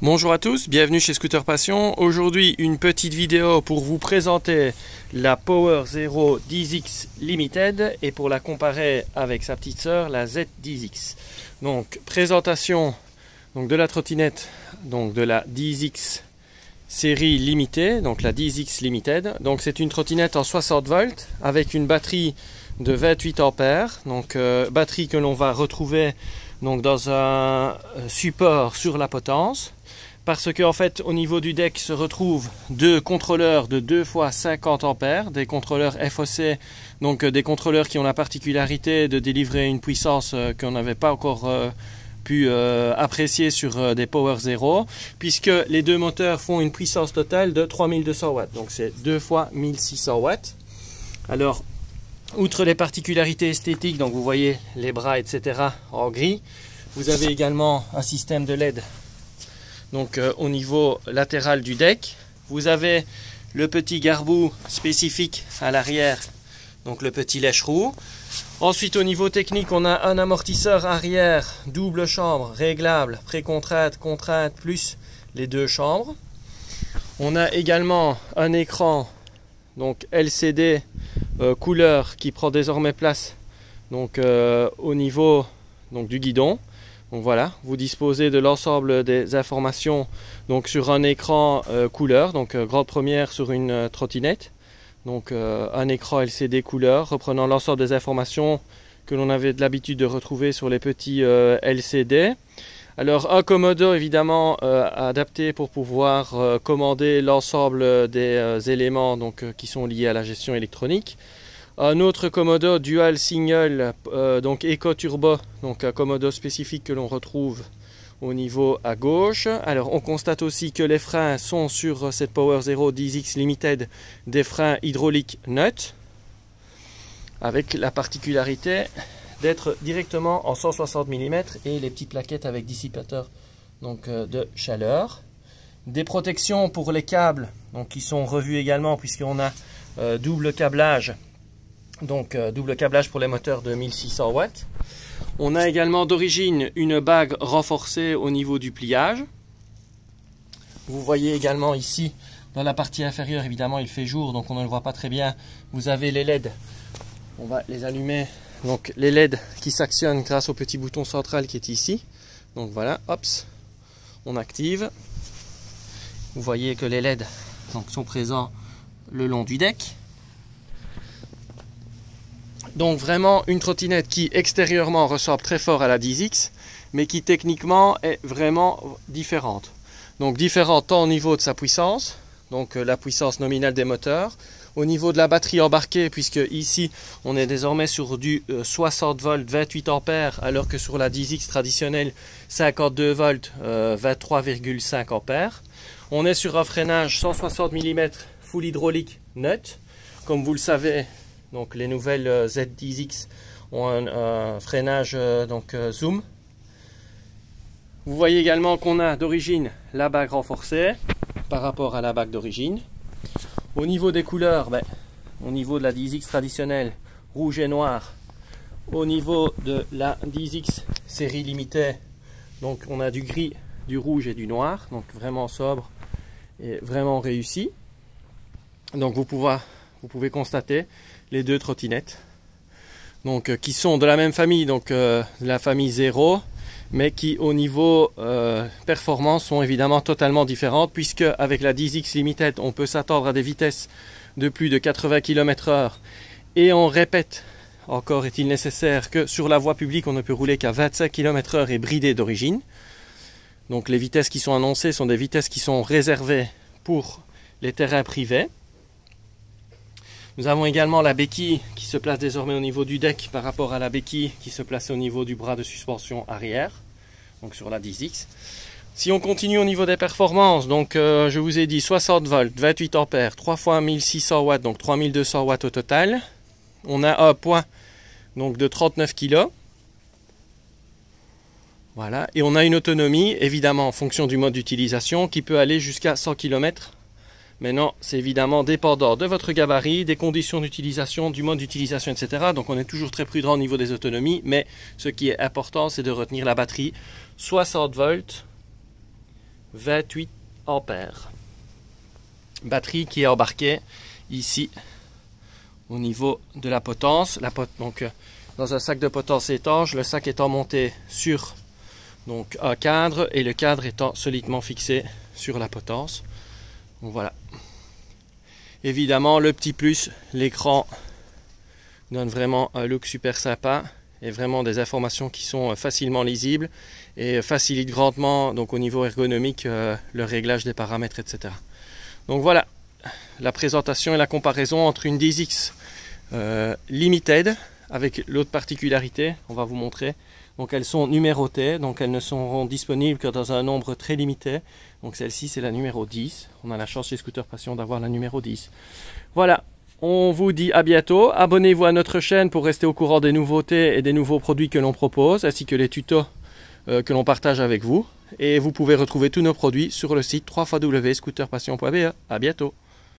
Bonjour à tous, bienvenue chez Scooter Passion. Aujourd'hui une petite vidéo pour vous présenter la Power Zero 10X Limited et pour la comparer avec sa petite sœur la Z10X. Donc présentation de la trottinette, de la 10X série limitée, donc la 10X Limited. Donc c'est une trottinette en 60 volts avec une batterie de 28 ampères, batterie que l'on va retrouver dans un support sur la potence. Parce qu'en fait, au niveau du deck se retrouvent deux contrôleurs de 2 fois 50 ampères, des contrôleurs FOC, donc des contrôleurs qui ont la particularité de délivrer une puissance qu'on n'avait pas encore pu apprécier sur des Power Zero, puisque les deux moteurs font une puissance totale de 3200 watts, donc c'est 2 fois 1600 watts. Alors, outre les particularités esthétiques, donc vous voyez les bras, etc. en gris, vous avez également un système de LED. Donc au niveau latéral du deck, vous avez le petit garbout spécifique à l'arrière, donc le petit lèche-roue. Ensuite au niveau technique, on a un amortisseur arrière double chambre réglable, pré-contrainte, contrainte, plus les deux chambres. On a également un écran donc LCD couleur qui prend désormais place au niveau du guidon. Donc voilà, vous disposez de l'ensemble des informations sur un écran couleur, grande première sur une trottinette. Un écran LCD couleur reprenant l'ensemble des informations que l'on avait de l'habitude de retrouver sur les petits LCD. Alors un commodo évidemment adapté pour pouvoir commander l'ensemble des éléments qui sont liés à la gestion électronique. Un autre commodo dual single Eco Turbo, un commodo spécifique que l'on retrouve au niveau à gauche. Alors on constate aussi que les freins sont sur cette Power Zero 10X Limited des freins hydrauliques Nut, avec la particularité d'être directement en 160 mm et les petites plaquettes avec dissipateur de chaleur. Des protections pour les câbles qui sont revues également, puisqu'on a double câblage. Double câblage pour les moteurs de 1600 watts. On a également d'origine une bague renforcée au niveau du pliage. Vous voyez également ici dans la partie inférieure, évidemment il fait jour donc on ne le voit pas très bien, vous avez les LED. On va les allumer, donc les LED qui s'actionnent grâce au petit bouton central qui est ici. Donc voilà, hop, on active. Vous voyez que les LED sont présents le long du deck. Donc vraiment une trottinette qui extérieurement ressemble très fort à la 10X, mais qui techniquement est vraiment différente. Donc différente tant au niveau de sa puissance, la puissance nominale des moteurs, au niveau de la batterie embarquée, puisque ici on est désormais sur du 60 volts 28 ampères, alors que sur la 10X traditionnelle 52 volts 23,5 ampères. On est sur un freinage 160 mm full hydraulique Nut, comme vous le savez. Donc les nouvelles Z10X ont un freinage zoom. Vous voyez également qu'on a d'origine la bague renforcée par rapport à la bague d'origine. Au niveau des couleurs, au niveau de la 10X traditionnelle, rouge et noir. Au niveau de la 10X série limitée, on a du gris, du rouge et du noir. Donc vraiment sobre et vraiment réussi. Donc vous pouvez constater les deux trottinettes qui sont de la même famille, la famille Zero, mais qui au niveau performance sont évidemment totalement différentes, puisque avec la 10X Limited on peut s'attendre à des vitesses de plus de 80 km/h, et on répète, encore est-il nécessaire, que sur la voie publique on ne peut rouler qu'à 25 km/h et bridé d'origine. Donc les vitesses qui sont annoncées sont des vitesses qui sont réservées pour les terrains privés. Nous avons également la béquille qui se place désormais au niveau du deck par rapport à la béquille qui se place au niveau du bras de suspension arrière, sur la 10X. Si on continue au niveau des performances, je vous ai dit 60 volts, 28 ampères, 3 fois 1600 watts, donc 3200 watts au total. On a un poids de 39 kg. Voilà, et on a une autonomie, évidemment en fonction du mode d'utilisation, qui peut aller jusqu'à 100 km. Maintenant, c'est évidemment dépendant de votre gabarit, des conditions d'utilisation, du mode d'utilisation, etc. Donc on est toujours très prudent au niveau des autonomies, mais ce qui est important, c'est de retenir la batterie 60 volts, 28 ampères. Batterie qui est embarquée ici au niveau de la potence. Donc, dans un sac de potence étanche, le sac étant monté sur donc, un cadre et le cadre étant solidement fixé sur la potence. Donc voilà. Évidemment, le petit plus, l'écran donne vraiment un look super sympa et vraiment des informations qui sont facilement lisibles et facilitent grandement donc au niveau ergonomique le réglage des paramètres, etc. Donc voilà la présentation et la comparaison entre une 10X Limited avec l'autre particularité, on va vous montrer. Donc elles sont numérotées, donc elles ne seront disponibles que dans un nombre très limité. Donc celle-ci c'est la numéro 10. On a la chance chez Scooter Passion d'avoir la numéro 10. Voilà, on vous dit à bientôt. Abonnez-vous à notre chaîne pour rester au courant des nouveautés et des nouveaux produits que l'on propose, ainsi que les tutos que l'on partage avec vous. Et vous pouvez retrouver tous nos produits sur le site www.scooterpassion.be. À bientôt.